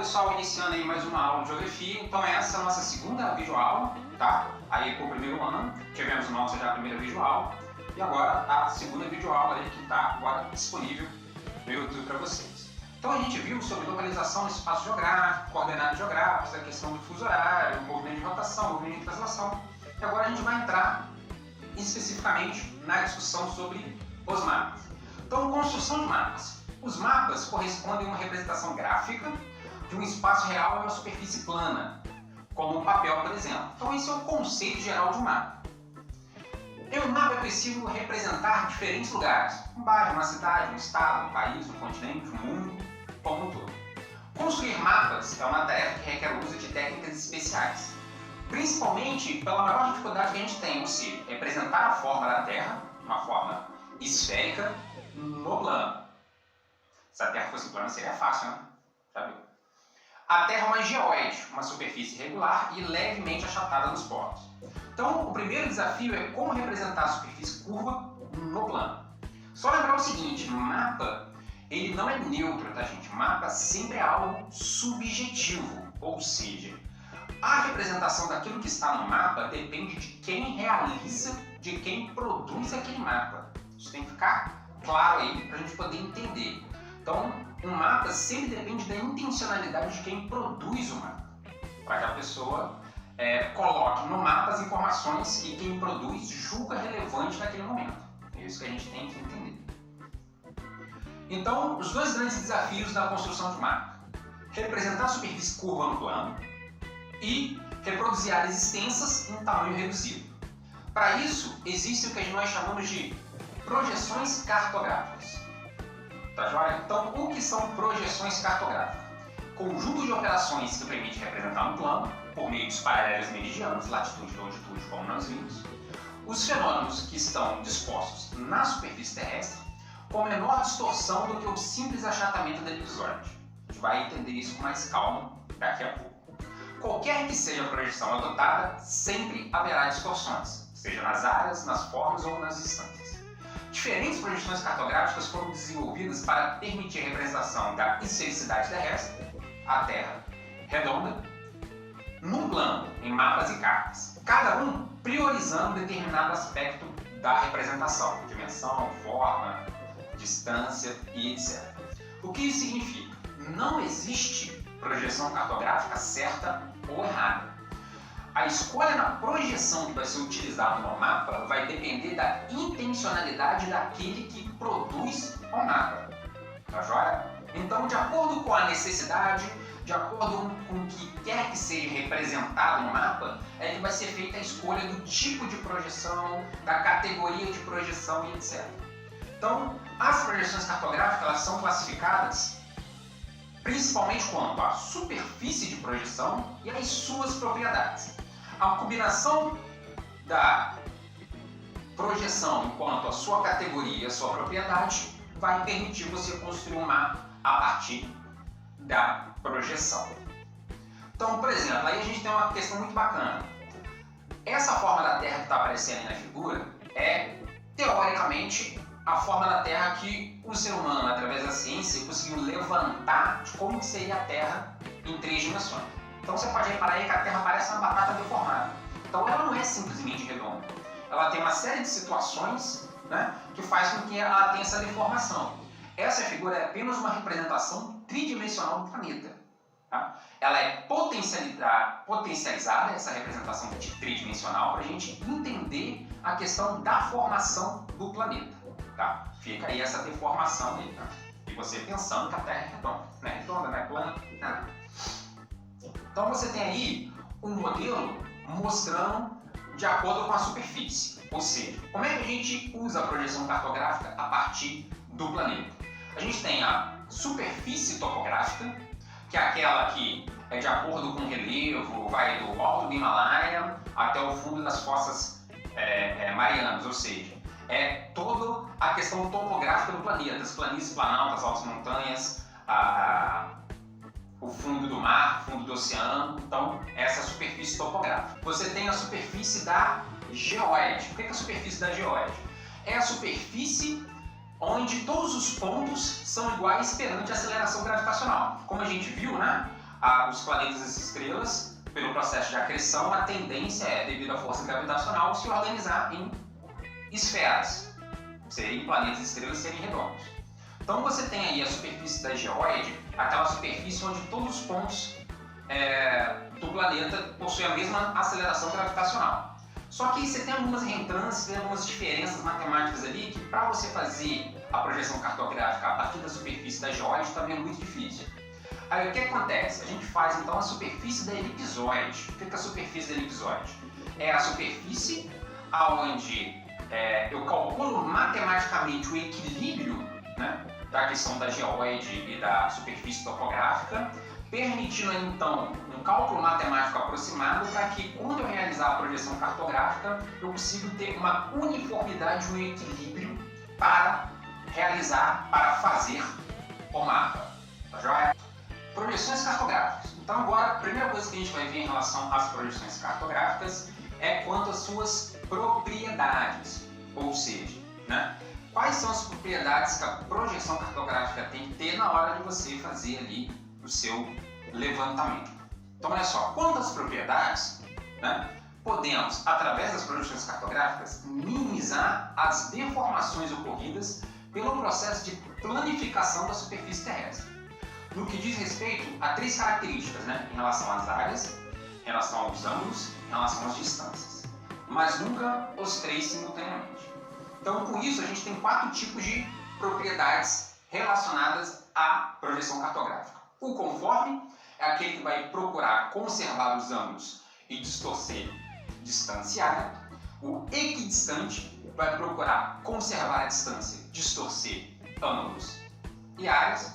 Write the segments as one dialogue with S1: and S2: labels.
S1: pessoal, iniciando aí mais uma aula de geografia. Então essa é a nossa segunda videoaula, tá? Aí pro primeiro ano, tivemos nossa já a primeira videoaula e agora a segunda videoaula aí que está agora disponível no YouTube para vocês. Então a gente viu sobre localização no espaço geográfico, coordenadas geográficas, a questão do fuso horário, movimento de rotação, movimento de translação. E agora a gente vai entrar especificamente na discussão sobre os mapas. Então, construção de mapas. Os mapas correspondem a uma representação gráfica de um espaço real em uma superfície plana, como um papel, por exemplo. Então, esse é o conceito geral de um mapa. Em um mapa é possível representar diferentes lugares, um bairro, uma cidade, um estado, um país, um continente, um mundo, como um todo. Construir mapas é uma tarefa que requer o uso de técnicas especiais, principalmente pela maior dificuldade que a gente tem, ou seja, representar a forma da Terra, uma forma esférica, no plano. Se a Terra fosse plana seria fácil, né? Já viu? A Terra é uma geóide, uma superfície irregular e levemente achatada nos polos. Então, o primeiro desafio é como representar a superfície curva no plano. Só lembrar o seguinte, mapa, ele não é neutro, tá, gente? Mapa sempre é algo subjetivo, ou seja, a representação daquilo que está no mapa depende de quem realiza, de quem produz aquele mapa. Isso tem que ficar claro aí para a gente poder entender. Então, um mapa sempre depende da intencionalidade de quem produz o mapa, para que a pessoa coloque no mapa as informações que quem produz julga relevante naquele momento. É isso que a gente tem que entender. Então, os dois grandes desafios da construção de mapa: representar a superfície curva no plano e reproduzir áreas extensas em tamanho reduzido. Para isso, existe o que nós chamamos de projeções cartográficas. Tá joia? Então, o que são projeções cartográficas? Conjunto de operações que permite representar um plano, por meio dos paralelos meridianos, latitude e longitude, como nós vimos, os fenômenos que estão dispostos na superfície terrestre com menor distorção do que o simples achatamento da elipsoide. A gente vai entender isso com mais calma daqui a pouco. Qualquer que seja a projeção adotada, sempre haverá distorções, seja nas áreas, nas formas ou nas distâncias. Diferentes projeções cartográficas foram desenvolvidas para permitir a representação da esfericidade terrestre, a Terra redonda, num plano, em mapas e cartas, cada um priorizando determinado aspecto da representação, dimensão, forma, distância e etc. O que isso significa? Não existe projeção cartográfica certa ou errada. A escolha na projeção que vai ser utilizada no mapa vai depender da intencionalidade daquele que produz o mapa. Tá joia? Então, de acordo com a necessidade, de acordo com o que quer que seja representado no mapa, é que vai ser feita a escolha do tipo de projeção, da categoria de projeção e etc. Então, as projeções cartográficas elas são classificadas principalmente quanto à superfície de projeção e às suas propriedades. A combinação da projeção enquanto a sua categoria e a sua propriedade vai permitir você construir um mapa a partir da projeção. Então, por exemplo, aí a gente tem uma questão muito bacana. Essa forma da Terra que está aparecendo aí na figura é, teoricamente, a forma da Terra que o ser humano, através da ciência, conseguiu levantar de como que seria a Terra em 3 dimensões. Então você pode reparar aí que a Terra parece uma batata deformada. Então ela não é simplesmente redonda. Ela tem uma série de situações, né, que faz com que ela tenha essa deformação. Essa figura é apenas uma representação tridimensional do planeta. Tá? Ela é potencializada, essa representação tridimensional, para a gente entender a questão da formação do planeta. Tá? Fica aí essa deformação aí, tá? E você pensando que a Terra é redonda. Não é redonda, não é plana, não. Então você tem aí um modelo mostrando de acordo com a superfície. Ou seja, como é que a gente usa a projeção cartográfica a partir do planeta? A gente tem a superfície topográfica, que é aquela que é de acordo com o relevo, vai do alto do Himalaia até o fundo das fossas marianas, ou seja, é toda a questão topográfica do planeta, as planícies, planaltas, altas montanhas, o fundo do mar, fundo do oceano. Então, essa é a superfície topográfica. Você tem a superfície da geóide. O que é a superfície da geóide? É a superfície onde todos os pontos são iguais perante a aceleração gravitacional. Como a gente viu, né? os planetas e as estrelas, pelo processo de acreção, a tendência é, devido à força gravitacional, se organizar em esferas, serem planetas e estrelas serem redondos. Então você tem aí a superfície da geóide, aquela superfície onde todos os pontos do planeta possuem a mesma aceleração gravitacional. Só que você tem algumas reentrâncias, tem algumas diferenças matemáticas ali que, para você fazer a projeção cartográfica a partir da superfície da geóide, também é muito difícil. Aí o que acontece? A gente faz então a superfície da elipsoide. O que é a superfície da elipsoide? É a superfície onde eu calculo matematicamente o equilíbrio, né, da questão da geóide e da superfície topográfica, permitindo então um cálculo matemático aproximado para que, quando eu realizar a projeção cartográfica, eu consiga ter uma uniformidade, um equilíbrio para fazer o mapa. Tá joia? Projeções cartográficas. Então agora, a primeira coisa que a gente vai ver em relação às projeções cartográficas é quanto às suas propriedades, ou seja, né, quais são as propriedades que a projeção cartográfica tem que ter na hora de você fazer ali o seu levantamento. Então olha só, quanto às propriedades, né, podemos, através das projeções cartográficas, minimizar as deformações ocorridas pelo processo de planificação da superfície terrestre. No que diz respeito a três características, né, em relação às áreas, em relação aos ângulos, em relação às distâncias, mas nunca os três simultaneamente. Então, com isso, a gente tem 4 tipos de propriedades relacionadas à projeção cartográfica. O conforme é aquele que vai procurar conservar os ângulos e distorcer distância e área. O equidistante vai procurar conservar a distância, distorcer ângulos e áreas.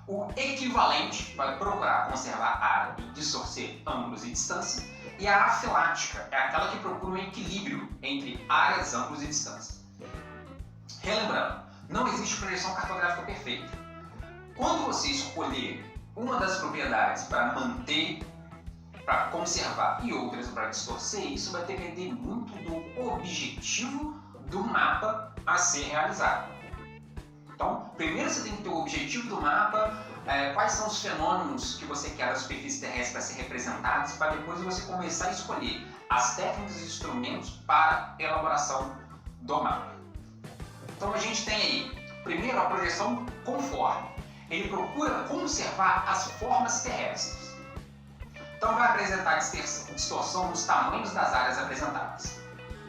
S1: O equivalente vai procurar conservar a área e distorcer ângulos e distância. E a afilática é aquela que procura um equilíbrio entre áreas, ângulos e distância. Relembrando, não existe projeção cartográfica perfeita. Quando você escolher uma das propriedades para manter, para conservar e outras para distorcer, isso vai depender muito do objetivo do mapa a ser realizado. Então, primeiro você tem que ter o objetivo do mapa, quais são os fenômenos que você quer da superfície terrestre para ser representados, para depois você começar a escolher as técnicas e instrumentos para a elaboração do mapa. Então a gente tem aí, primeiro, a projeção conforme. Ele procura conservar as formas terrestres. Então vai apresentar distorção nos tamanhos das áreas apresentadas,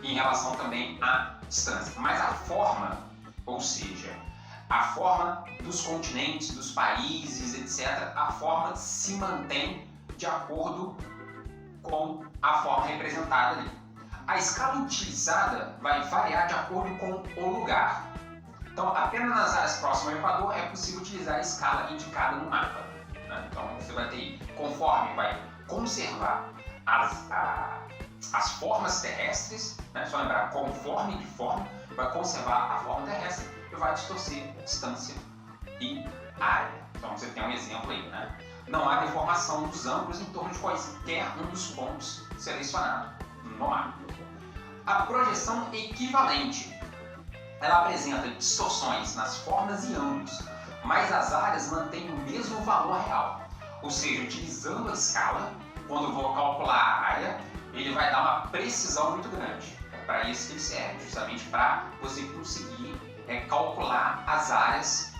S1: em relação também à distância. Mas a forma, ou seja, a forma dos continentes, dos países, etc., a forma se mantém de acordo com a forma representada ali. A escala utilizada vai variar de acordo com o lugar. Então, apenas nas áreas próximas ao Equador é possível utilizar a escala indicada no mapa, né? Então, você vai ter, conforme vai conservar as formas terrestres, né? Só lembrar, conforme de forma, vai conservar a forma terrestre e vai distorcer distância e área. Então, você tem um exemplo aí, né? Não há deformação dos ângulos em torno de qualquer um dos pontos selecionados no mapa. A projeção equivalente, ela apresenta distorções nas formas e ângulos, mas as áreas mantêm o mesmo valor real. Ou seja, utilizando a escala, quando eu vou calcular a área, ele vai dar uma precisão muito grande. É para isso que ele serve, justamente para você conseguir calcular as áreas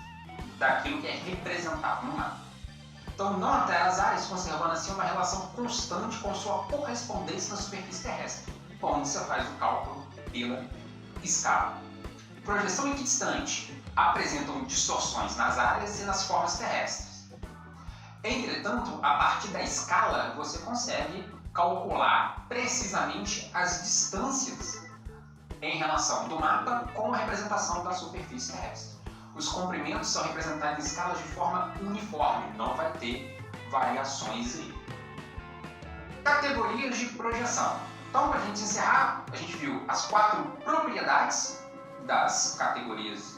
S1: daquilo que é representado no mapa. Então, não altera as áreas, conservando assim uma relação constante com sua correspondência na superfície terrestre, onde você faz o cálculo pela escala. Projeção equidistante apresentam distorções nas áreas e nas formas terrestres. Entretanto, a partir da escala, você consegue calcular precisamente as distâncias em relação do mapa com a representação da superfície terrestre. Os comprimentos são representados em escalas de forma uniforme, não vai ter variações aí. Categorias de projeção. Então, para a gente encerrar, a gente viu as 4 propriedades das categorias,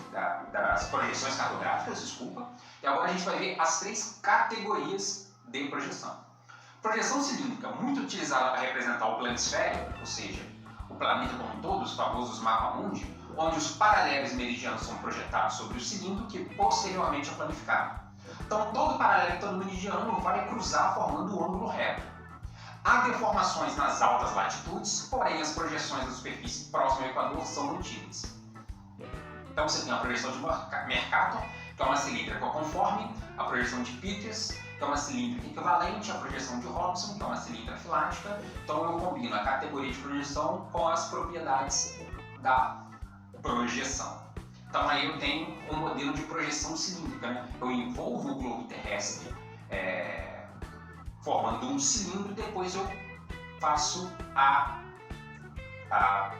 S1: das projeções cartográficas, desculpa, e agora a gente vai ver as 3 categorias de projeção. Projeção cilíndrica, muito utilizada para representar o planisfério, ou seja, o planeta como um todo, os famosos mapa-mundi, onde os paralelos meridianos são projetados sobre o cilindro que posteriormente é planificado. Então, todo paralelepípedo meridiano vai cruzar formando o ângulo reto. Há deformações nas altas latitudes, porém as projeções da superfície próxima ao Equador são mantidas. Então você tem a projeção de Mercator, que é uma cilíndrica conforme, a projeção de Peters, que é uma cilíndrica equivalente, a projeção de Robson, que é uma cilíndrica filática. Então eu combino a categoria de projeção com as propriedades da projeção. Então aí eu tenho um modelo de projeção cilíndrica, né? Eu envolvo o globo terrestre formando um cilindro e depois eu faço a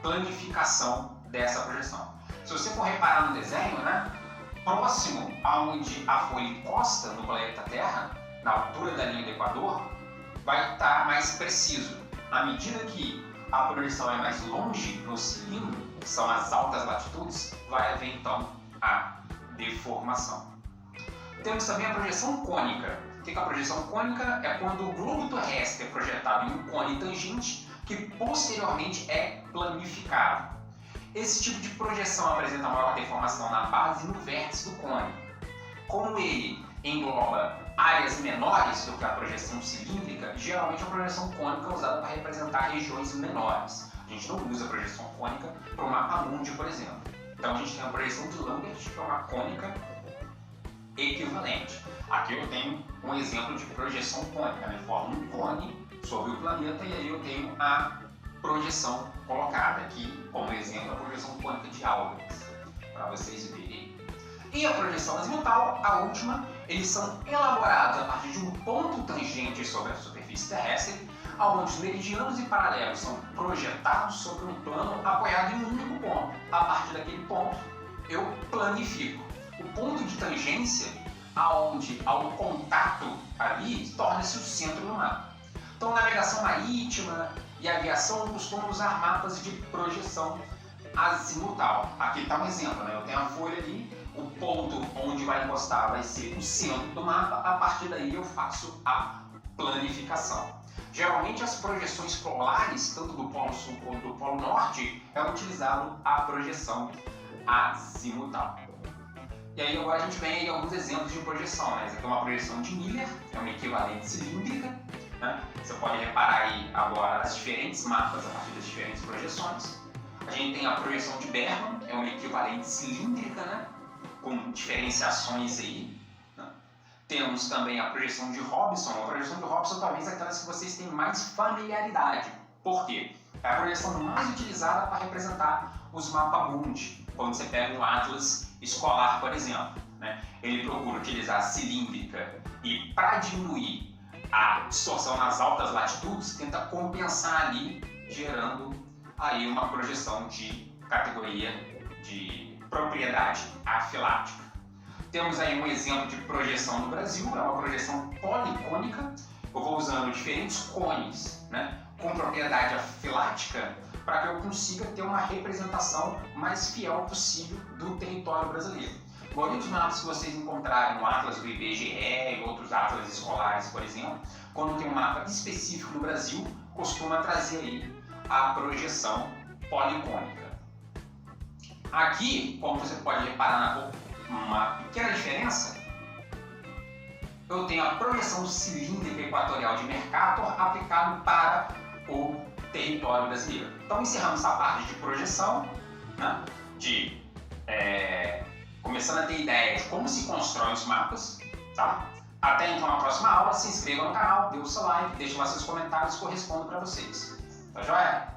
S1: planificação dessa projeção. Se você for reparar no desenho, né, próximo aonde a folha encosta no planeta Terra, na altura da linha do Equador, vai estar mais preciso. À medida que a projeção é mais longe no cilindro, que são as altas latitudes, vai haver então a deformação. Temos também a projeção cônica. O que é a projeção cônica? É quando o globo terrestre é projetado em um cone tangente que posteriormente é planificado. Esse tipo de projeção apresenta maior deformação na base e no vértice do cone. Como ele engloba áreas menores do que a projeção cilíndrica, geralmente a projeção cônica é usada para representar regiões menores. A gente não usa a projeção cônica para o mapa mundi, por exemplo. Então a gente tem a projeção de Lambert, que é uma cônica equivalente. Aqui eu tenho um exemplo de projeção cônica, né? Forma um cone sobre o planeta e aí eu tenho a projeção colocada aqui como exemplo a projeção cônica de Albert, para vocês verem. E a projeção azimutal, a última, eles são elaborados a partir de um ponto tangente sobre a superfície terrestre, onde os meridianos e paralelos são projetados sobre um plano apoiado em um único ponto. A partir daquele ponto, eu planifico. O ponto de tangência, aonde ao contato ali, torna-se o centro do mapa. Então, navegação marítima e aviação costumam usar mapas de projeção azimutal. Aqui está um exemplo, né? Eu tenho a folha ali, o ponto onde vai encostar vai ser o centro do mapa, a partir daí eu faço a planificação. Geralmente as projeções polares, tanto do Polo Sul quanto do Polo Norte, é utilizado a projeção azimutal. E aí agora a gente vem aí alguns exemplos de projeção, né? Essa aqui é uma projeção de Miller, é uma equivalente cilíndrica, né? Você pode reparar aí agora as diferentes mapas a partir das diferentes projeções. A gente tem a projeção de Berman, é uma equivalente cilíndrica, né? Com diferenciações aí. Né? Temos também a projeção de Robson. A projeção de Robson talvez é aquelas que vocês têm mais familiaridade. Por quê? É a projeção mais utilizada para representar os mapamundi. Quando você pega um atlas escolar, por exemplo, né? Ele procura utilizar a cilíndrica e para diminuir a distorção nas altas latitudes, tenta compensar ali, gerando aí uma projeção de categoria de propriedade afilática. Temos aí um exemplo de projeção no Brasil, é uma projeção policônica. Eu vou usando diferentes cones, né, com propriedade afilática para que eu consiga ter uma representação mais fiel possível do território brasileiro. A maioria dos mapas que vocês encontrarem no Atlas do IBGE e outros atlas escolares, por exemplo, quando tem um mapa específico do Brasil, costuma trazer aí a projeção policônica. Aqui, como você pode reparar uma pequena diferença, eu tenho a projeção cilíndrica equatorial de Mercator aplicado para o território brasileiro. Então encerramos essa parte de projeção, né, começando a ter ideia de como se constroem os mapas, tá? Até então na próxima aula, se inscreva no canal, dê o seu like, deixe lá seus comentários que eu respondo para vocês. Tá joia?